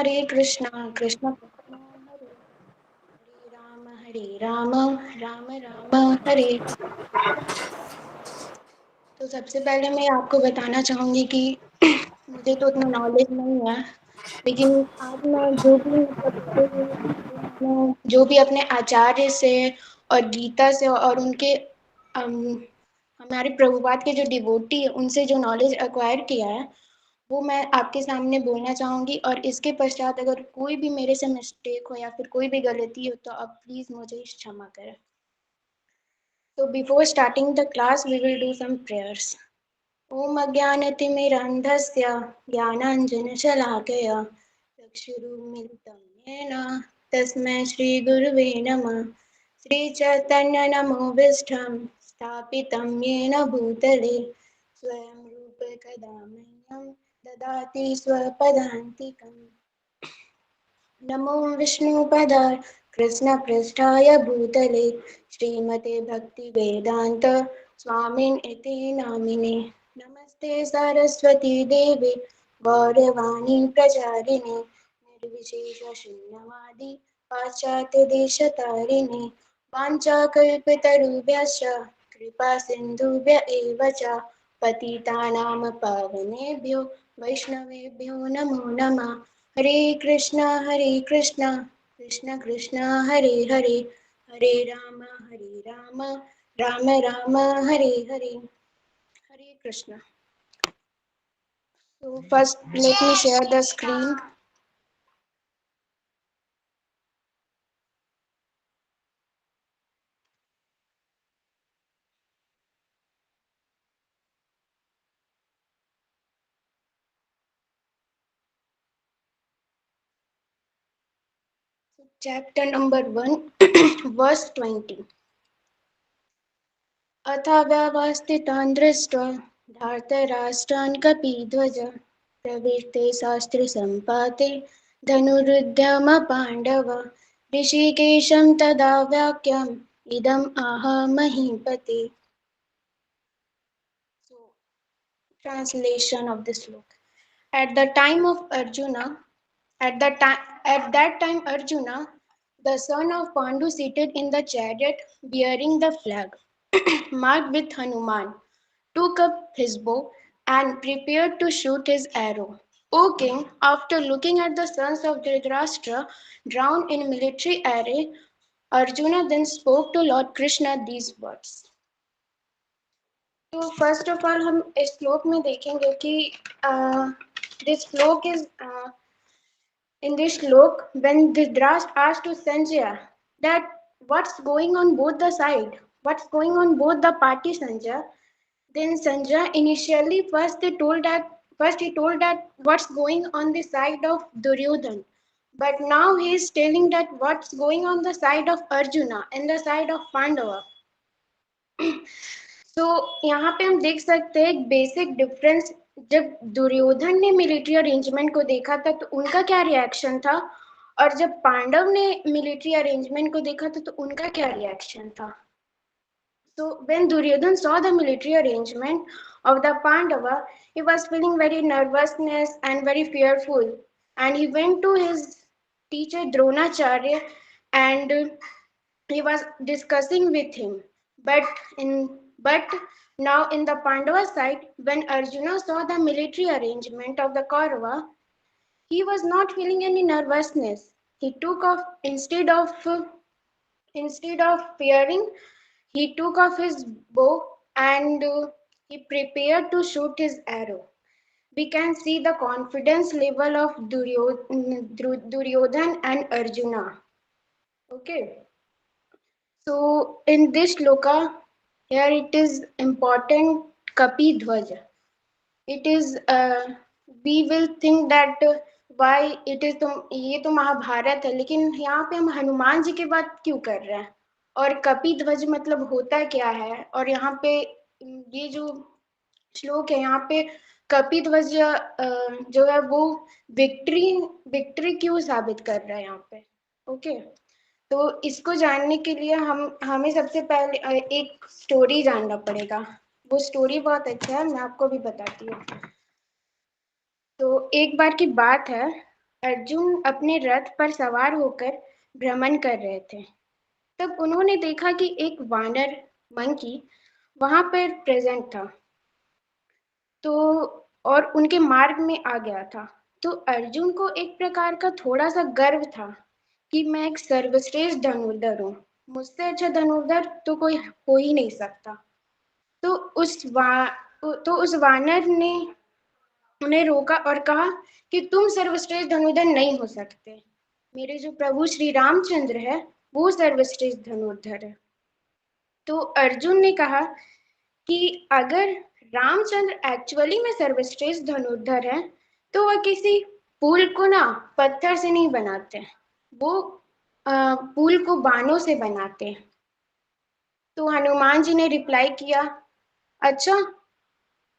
हरे कृष्णा कृष्ण कृष्ण हरे राम राम राम हरे। तो सबसे पहले मैं आपको बताना चाहूँगी कि मुझे तो उतना नॉलेज नहीं है, लेकिन आज मैं जो भी मैंने जो भी अपने आचार्य से और गीता से और उनके हमारे प्रभुपाद के जो डिवोटी है उनसे जो नॉलेज एक्वायर किया है वो मैं आपके सामने बोलना चाहूँगी। और इसके पश्चात अगर कोई भी मेरे से मिस्टेक हो या फिर कोई भी गलती हो तो आप प्लीज़ मुझे क्षमा करें। So before starting the class, we will do some prayers. ॐ अज्ञानतिमिरन्धस्य ज्ञानाञ्जनशलाकया चक्षुरुन्मिलितं येन तस्मै श्रीगुरुवे नमः। श्रीचैतन्यनमोभीष्टं स्थापितं येन भूतले स्वयं रूप कदा मह्यं ददाति स्वपदान्तिकम्। नमो विष्णुपदाय कृष्णपृष्ठाय भूतले श्रीमते भक्तिवेदान्त स्वामिन् इति नामिने। नमस्ते सरस्वती देवे गौरवाणी प्रचारिणे निर्विशेषशून्यवादी पाश्चात्यदेशतारिणे वाञ्छाकल्पतरुभ्यश्च कृपा सिन्धुभ्य एव च पतितानां पावनेभ्यो वैष्णवेभ्यो नमो नमः। हरे कृष्णा कृष्ण कृष्ण हरे हरे हरे राम राम राम हरे हरे। हरे Krishna. So first let me share the screen. Chapter number 1 verse 20. अथाव्यवस्थितान् दृष्ट्वा धार्तराष्ट्रान् कपिध्वज प्रवृत्ते शास्त्रसम्पाते धनुरुद्यमपाण्डव ऋषिकेशं तदा वाक्यम् इदम् आह महीपते। So, translation of this sloka. At the time of Arjuna, at that time Arjuna, the son of Pandu, seated in the chariot bearing the flag marked with Hanuman, took up his bow and prepared to shoot his arrow. O king, after looking at the sons of Dhritarashtra drawn in military array, Arjuna then spoke to Lord Krishna these words. तो first of all हम इस श्लोक में देखेंगे कि this श्लोक is in this shlok when Dhritarashtra asked to Sanjaya that what's going on both the side, what's going on both the party, Sanjaya. Then Sanjaya initially first he told that what's going on the side of Duryodhan, but now he is telling that what's going on the side of Arjuna and the side of Pandava. तो यहाँ पे हम देख सकते हैं एक basic difference. जब दुर्योधन ने मिलिट्री अरेंजमेंट को देखा था तो उनका क्या रिएक्शन था, और जब पांडव ने मिलिट्री अरेंजमेंट को देखा था तो उनका क्या रिएक्शन था। So when Duryodhan saw the military arrangement of the Pandava, he was feeling very nervousness and very fearful, and he went to his teacher Dronacharya and he was discussing with him. But now in the Pandava side, when Arjuna saw the military arrangement of the Kaurava, he was not feeling any nervousness. He took off instead of fearing, he took off his bow and he prepared to shoot his arrow. We can see the confidence level of Duryodhan and Arjuna. Okay. So in this shloka, here it is important Kapi Dhwaj. It is we will think that why it is तो ये तो महाभारत है, लेकिन यहाँ पे हम हनुमान जी की बात क्यों कर रहे हैं, और कपि ध्वज मतलब होता क्या है, और यहाँ पे ये जो श्लोक है यहाँ पे कपि ध्वज जो है वो विक्ट्री विक्ट्री क्यों साबित कर रहा है यहाँ पे। ओके। तो इसको जानने के लिए हमें सबसे पहले एक स्टोरी जानना पड़ेगा। वो स्टोरी बहुत अच्छा है, मैं आपको भी बताती हूँ। तो एक बार की बात है, अर्जुन अपने रथ पर सवार होकर भ्रमण कर रहे थे। तब उन्होंने देखा कि एक वानर मंकी वहां पर प्रेजेंट था, तो और उनके मार्ग में आ गया था। तो अर्जुन को एक प्रकार का थोड़ा सा गर्व था कि मैं एक सर्वश्रेष्ठ धनुर्धर हूँ, मुझसे अच्छा धनुर्धर तो कोई हो ही नहीं सकता। तो उस वानर ने उन्हें रोका और कहा कि तुम सर्वश्रेष्ठ धनुर्धर नहीं हो सकते, मेरे जो प्रभु श्री रामचंद्र है वो सर्वश्रेष्ठ धनुर्धर है। तो अर्जुन ने कहा कि अगर रामचंद्र एक्चुअली में सर्वश्रेष्ठ धनुर्धर है तो वह किसी पुल को ना पत्थर से नहीं बनाते, वो पुल को बाणों से बनाते। तो हनुमान जी ने रिप्लाई किया, अच्छा,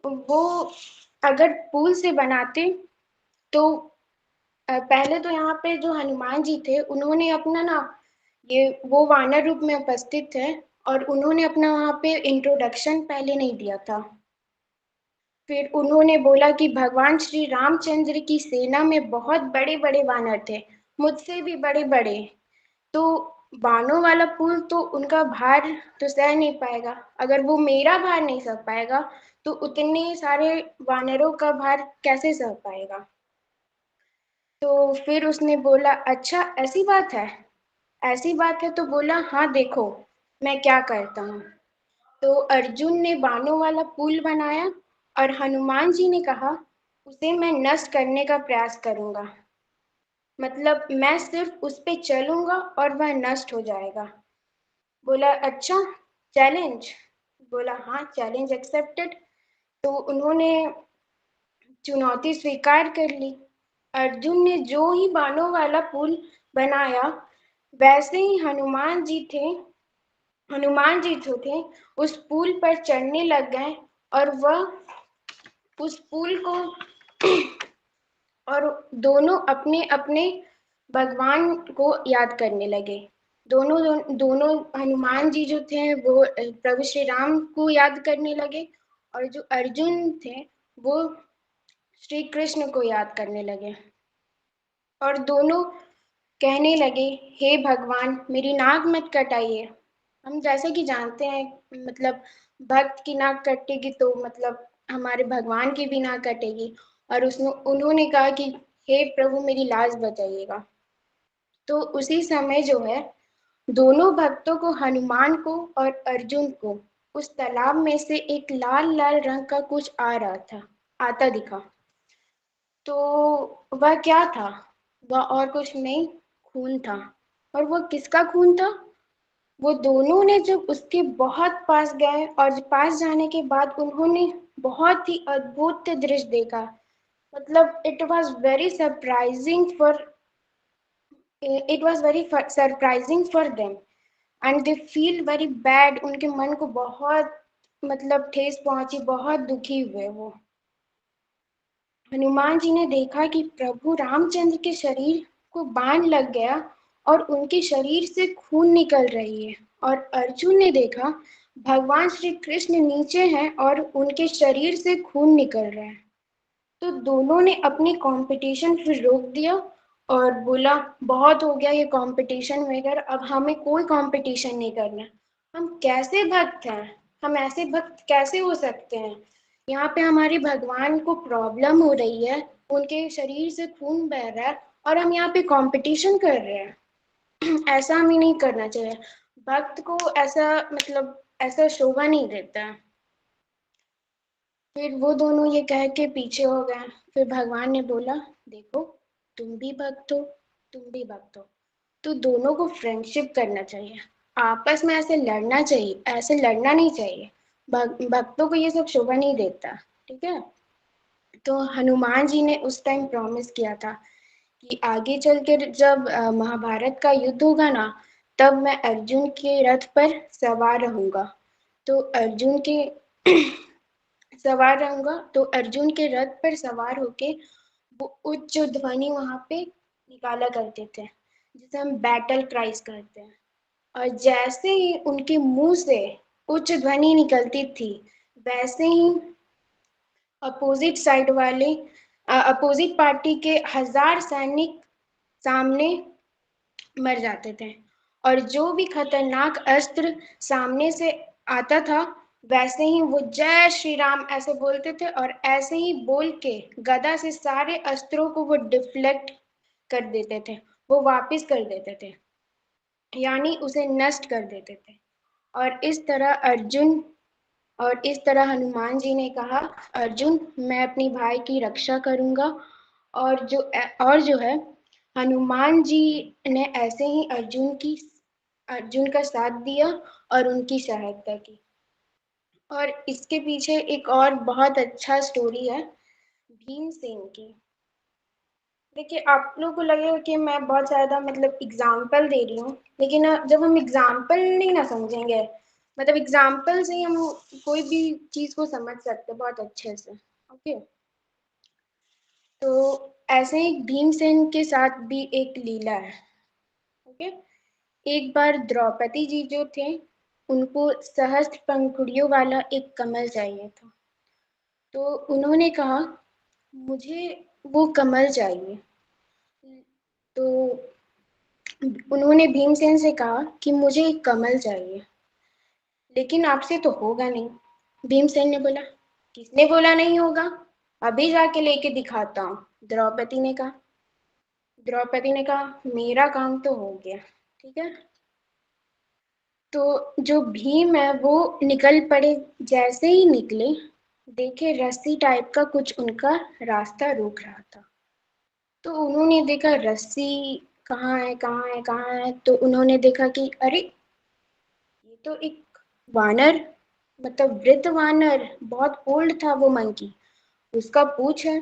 वो अगर पुल से बनाते तो पहले तो यहाँ पे जो हनुमान जी थे उन्होंने अपना ना ये वो वानर रूप में उपस्थित थे और उन्होंने अपना वहाँ पे इंट्रोडक्शन पहले नहीं दिया था। फिर उन्होंने बोला कि भगवान श्री रामचंद्र की सेना में बहुत बड़े बड़े वानर थे, मुझसे भी बड़े बड़े। तो बाणों वाला पुल तो उनका भार तो सह नहीं पाएगा, अगर वो मेरा भार नहीं सह पाएगा तो उतने सारे वानरों का भार कैसे सह पाएगा। तो फिर उसने बोला, अच्छा ऐसी बात है, ऐसी बात है तो बोला हाँ देखो मैं क्या करता हूँ। तो अर्जुन ने बाणों वाला पुल बनाया और हनुमान जी ने कहा उसे मैं नष्ट करने का प्रयास करूंगा, मतलब मैं सिर्फ उस पे चलूंगा और वह नष्ट हो जाएगा। बोला अच्छा, चैलेंज। बोला हाँ, चैलेंज एक्सेप्टेड। तो उन्होंने चुनौती स्वीकार कर ली। अर्जुन ने जो ही बाणों वाला पुल बनाया वैसे ही हनुमान जी जो थे उस पुल पर चढ़ने लग गए और वह उस पुल को और दोनों अपने अपने भगवान को याद करने लगे। दोनों हनुमान जी जो थे वो प्रभु श्री राम को याद करने लगे और जो अर्जुन थे वो श्री कृष्ण को याद करने लगे और दोनों कहने लगे, हे भगवान मेरी नाक मत कटाइए। हम जैसे कि जानते हैं, मतलब भक्त की नाक कटेगी तो मतलब हमारे भगवान की भी नाक कटेगी। और उसने उन्होंने कहा कि हे प्रभु मेरी लाज बचाइएगा। तो उसी समय जो है दोनों भक्तों को, हनुमान को और अर्जुन को, उस तालाब में से एक लाल लाल रंग का कुछ आ रहा था, आता दिखा। तो वह क्या था? वह और कुछ नहीं, खून था। और वह किसका खून था? वो दोनों ने जब उसके बहुत पास गए और पास जाने के बाद उन्होंने बहुत ही अद्भुत दृश्य देखा। मतलब it was very surprising for them and they feel very bad। उनके मन को बहुत मतलब ठेस पहुंची, बहुत दुखी हुए वो। हनुमान जी ने देखा कि प्रभु रामचंद्र के शरीर को बाण लग गया और उनके शरीर से खून निकल रही है। और अर्जुन ने देखा भगवान श्री कृष्ण नीचे हैं और उनके शरीर से खून निकल रहा है। तो दोनों ने अपनी कंपटीशन फिर रोक दिया और बोला बहुत हो गया ये कंपटीशन वगैरह, अब हमें कोई कंपटीशन नहीं करना। हम कैसे भक्त हैं, हम ऐसे भक्त कैसे हो सकते हैं? यहाँ पे हमारे भगवान को प्रॉब्लम हो रही है, उनके शरीर से खून बह रहा है और हम यहाँ पे कंपटीशन कर रहे हैं। ऐसा हमें नहीं करना चाहिए। भक्त को ऐसा मतलब ऐसा शोभा नहीं देता है। फिर वो दोनों ये कह के पीछे हो गए। फिर भगवान ने बोला, देखो तुम भी भक्त हो, तुम भी भक्त हो, तो दोनों को फ्रेंडशिप करना चाहिए, आपस में ऐसे लड़ना चाहिए, ऐसे लड़ना नहीं चाहिए। भक्तों को ये सब शोभा नहीं देता। ठीक है। तो हनुमान जी ने उस टाइम प्रॉमिस किया था कि आगे चल के जब महाभारत का युद्ध होगा ना, तब मैं अर्जुन के रथ पर सवार रहूंगा। तो अर्जुन के रथ पर सवार होके वो उच्च ध्वनि वहां पे निकाला करते थे, जिसे हम बैटल क्राइज करते हैं। और जैसे ही उनके मुंह से उच्च ध्वनि निकलती थी वैसे ही अपोजिट साइड वाले अपोजिट पार्टी के 1000 सैनिक सामने मर जाते थे। और जो भी खतरनाक अस्त्र सामने से आता था, वैसे ही वो जय श्री राम ऐसे बोलते थे, और ऐसे ही बोल के गदा से सारे अस्त्रों को वो डिफ्लेक्ट कर देते थे, वो वापस कर देते थे, यानी उसे नष्ट कर देते थे। और इस तरह अर्जुन और इस तरह हनुमान जी ने कहा, अर्जुन मैं अपनी भाई की रक्षा करूंगा। और जो है, हनुमान जी ने ऐसे ही अर्जुन का साथ दिया और उनकी सहायता की। और इसके पीछे एक और बहुत अच्छा स्टोरी है भीमसेन की। देखिए, आप लोगों को लगेगा कि मैं बहुत ज़्यादा मतलब एग्जाम्पल दे रही हूँ, लेकिन जब हम एग्जाम्पल नहीं ना समझेंगे, मतलब एग्जाम्पल से ही हम कोई भी चीज़ को समझ सकते हैं बहुत अच्छे से। ओके, तो ऐसे ही भीमसेन के साथ भी एक लीला है। ओके, एक बार द्रौपदी जी जो थे, उनको सहस्त्र पंखुड़ियों वाला एक कमल चाहिए था। तो उन्होंने कहा मुझे वो कमल चाहिए। तो उन्होंने भीमसेन से कहा कि मुझे एक कमल चाहिए, लेकिन आपसे तो होगा नहीं। भीमसेन ने बोला, किसने बोला नहीं होगा, अभी जाके लेके दिखाता हूँ। द्रौपदी ने कहा मेरा काम तो हो गया। ठीक है, तो जो भीम है वो निकल पड़े। जैसे ही निकले, देखे रस्सी टाइप का कुछ उनका रास्ता रोक रहा था। तो उन्होंने देखा रस्सी कहाँ है, कहाँ है, कहाँ है। तो उन्होंने देखा कि अरे, ये तो एक वानर, मतलब वृद्ध वानर, बहुत ओल्ड था वो मंकी, उसका पूंछ है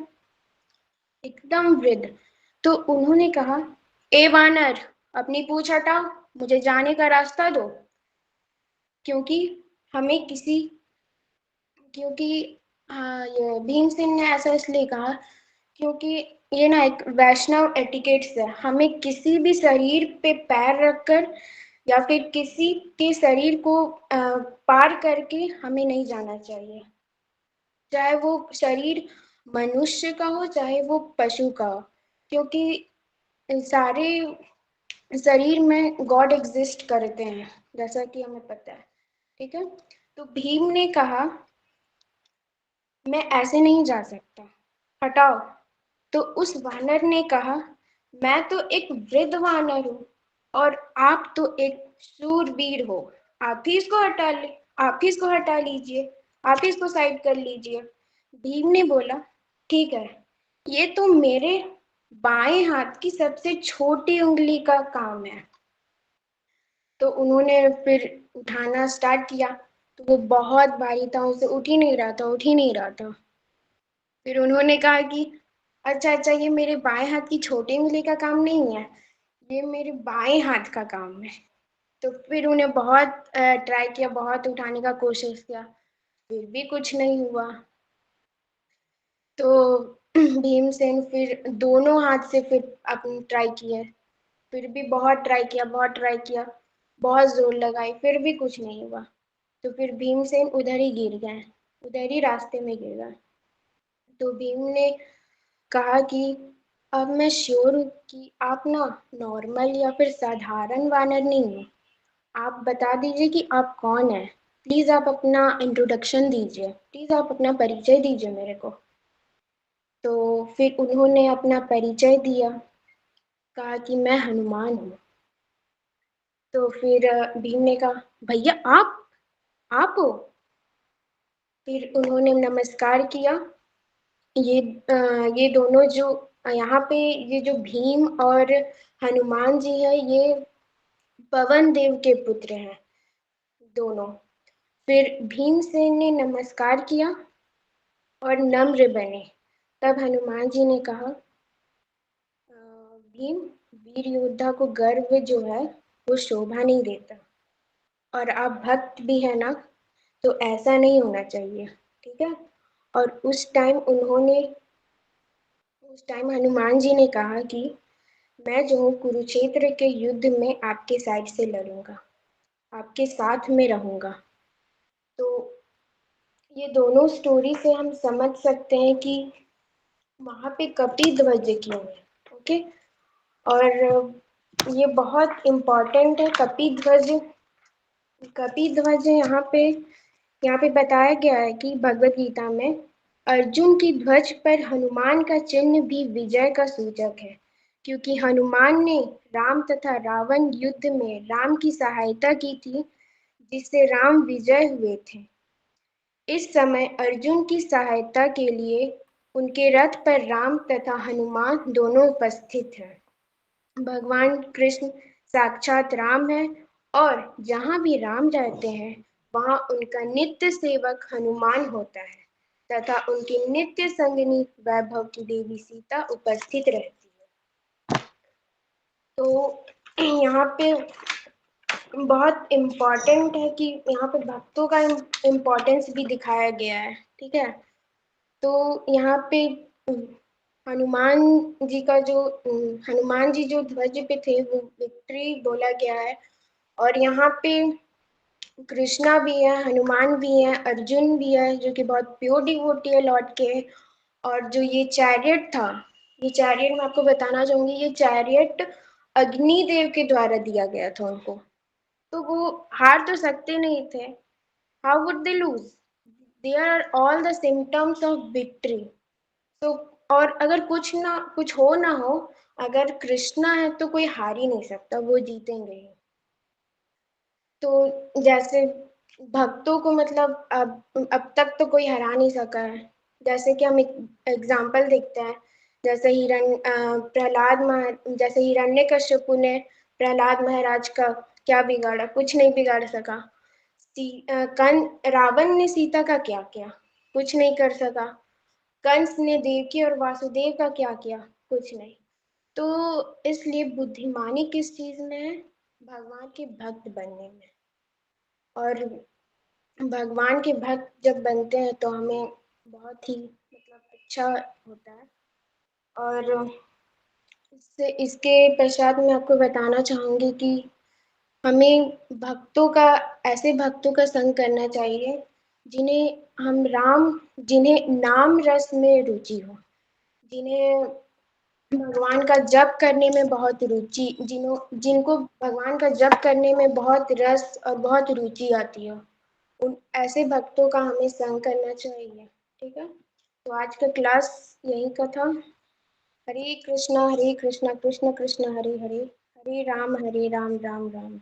एकदम वृद्ध। तो उन्होंने कहा, ए वानर, अपनी पूंछ हटाओ, मुझे जाने का रास्ता दो। क्योंकि हमें किसी क्योंकि ये भीमसेन ने ऐसा इसलिए कहा क्योंकि ये ना एक वैष्णव एटिकेट्स है, हमें किसी भी शरीर पे पैर रखकर या फिर किसी के शरीर को पार करके हमें नहीं जाना चाहिए, चाहे वो शरीर मनुष्य का हो चाहे वो पशु का हो। क्योंकि सारे शरीर में गॉड एग्जिस्ट करते हैं, जैसा कि हमें पता है। ठीक है, तो भीम ने कहा मैं ऐसे नहीं जा सकता, हटाओ। तो उस वानर ने कहा, मैं तो एक वृद्ध वानर हूँ और आप तो एक शूरवीर हो, आप ही इसको हटा ले आप ही इसको हटा लीजिए, आप ही इसको साइड कर लीजिए। भीम ने बोला, ठीक है, ये तो मेरे बाएं हाथ की सबसे छोटी उंगली का काम है। तो उन्होंने फिर उठाना स्टार्ट किया, तो वो बहुत भारी था, उसे उठ ही नहीं रहा था। फिर उन्होंने कहा कि अच्छा अच्छा, ये मेरे बाएं हाथ की छोटी उंगली का काम नहीं है, ये मेरे बाएं हाथ का काम है। तो फिर उन्हें बहुत ट्राई किया, बहुत उठाने का कोशिश किया, फिर भी कुछ नहीं हुआ। तो भीमसेन फिर दोनों हाथ से फिर अपनी ट्राई किए, फिर भी बहुत ट्राई किया, बहुत जोर लगाई, फिर भी कुछ नहीं हुआ। तो फिर भीमसेन उधर ही गिर गए, उधर ही रास्ते में गिर गए। तो भीम ने कहा कि अब मैं श्योर हूँ कि आप ना नॉर्मल या फिर साधारण वानर नहीं हो, आप बता दीजिए कि आप कौन है। प्लीज आप अपना इंट्रोडक्शन दीजिए, प्लीज आप अपना परिचय दीजिए मेरे को। तो फिर उन्होंने अपना परिचय दिया, कहा कि मैं हनुमान हूँ। तो फिर भीम ने कहा, भैया आप हो। फिर उन्होंने नमस्कार किया। ये ये दोनों जो यहाँ पे ये जो भीम और हनुमान जी है, ये पवन देव के पुत्र हैं दोनों। फिर भीमसेन ने नमस्कार किया और नम्र बने। तब हनुमान जी ने कहा, भीम, वीर योद्धा को गर्व जो है वो शोभा नहीं देता, और आप भक्त भी है ना, तो ऐसा नहीं होना चाहिए। ठीक है, और उस टाइम हनुमान जी ने कहा कि मैं जो हूँ कुरुक्षेत्र के युद्ध में आपके साइड से लड़ूंगा, आपके साथ में रहूंगा। तो ये दोनों स्टोरी से हम समझ सकते हैं कि वहां पे कपि ध्वज क्यों है। ओके, और ये बहुत इम्पोर्टेंट है। कपिध्वज यहाँ पे बताया गया है कि भगवत गीता में अर्जुन की ध्वज पर हनुमान का चिन्ह भी विजय का सूचक है, क्योंकि हनुमान ने राम तथा रावण युद्ध में राम की सहायता की थी, जिससे राम विजय हुए थे। इस समय अर्जुन की सहायता के लिए उनके रथ पर राम तथा हनुमान दोनों उपस्थित हैं। भगवान कृष्ण साक्षात राम है, और जहाँ भी राम रहते हैं वहाँ उनका नित्य सेवक हनुमान होता है तथा उनकी नित्य संगिनी वैभव की देवी सीता उपस्थित रहती है। तो यहाँ पे बहुत इम्पोर्टेंट है कि यहाँ पे भक्तों का इम्पोर्टेंस भी दिखाया गया है। ठीक है, तो यहाँ पे हनुमान जी का जो हनुमान जी जो ध्वज पे थे वो विक्ट्री बोला गया है। और यहाँ पे कृष्णा भी है, हनुमान भी है, अर्जुन भी है जो कि बहुत प्योर डिवोटी है लॉर्ड के। और जो ये चैरियट था, ये चैरियट मैं आपको बताना चाहूंगी, ये चैरियट अग्निदेव के द्वारा दिया गया था उनको, तो वो हार तो सकते नहीं थे। How would they lose? There are all the symptoms of victory. तो और अगर कुछ हो ना हो, अगर कृष्णा है तो कोई हार ही नहीं सकता, वो जीतेंगे ही। तो जैसे भक्तों को मतलब अब तक तो कोई हरा नहीं सका है। जैसे कि हम एक एग्जाम्पल देखते हैं, जैसे जैसे हिरण्यकश्यपु ने प्रहलाद महाराज का क्या बिगाड़ा? कुछ नहीं बिगाड़ सका। रावण ने सीता का क्या किया? कुछ नहीं कर सका। कंस ने देवकी और वासुदेव का क्या किया? कुछ नहीं। तो इसलिए बुद्धिमानी किस चीज में है? भगवान के भक्त बनने में। और भगवान के भक्त जब बनते हैं तो हमें बहुत ही मतलब अच्छा होता है। और इसके पश्चात मैं आपको बताना चाहूंगी कि हमें ऐसे भक्तों का संग करना चाहिए जिन्हें नाम रस में रुचि हो, जिन्हें भगवान का जप करने में बहुत रुचि जिनको भगवान का जप करने में बहुत रस और बहुत रुचि आती है, उन ऐसे भक्तों का हमें संग करना चाहिए। ठीक है, तो आज का क्लास यही का था। हरे कृष्णा कृष्ण कृष्ण हरे हरे, हरे राम राम राम।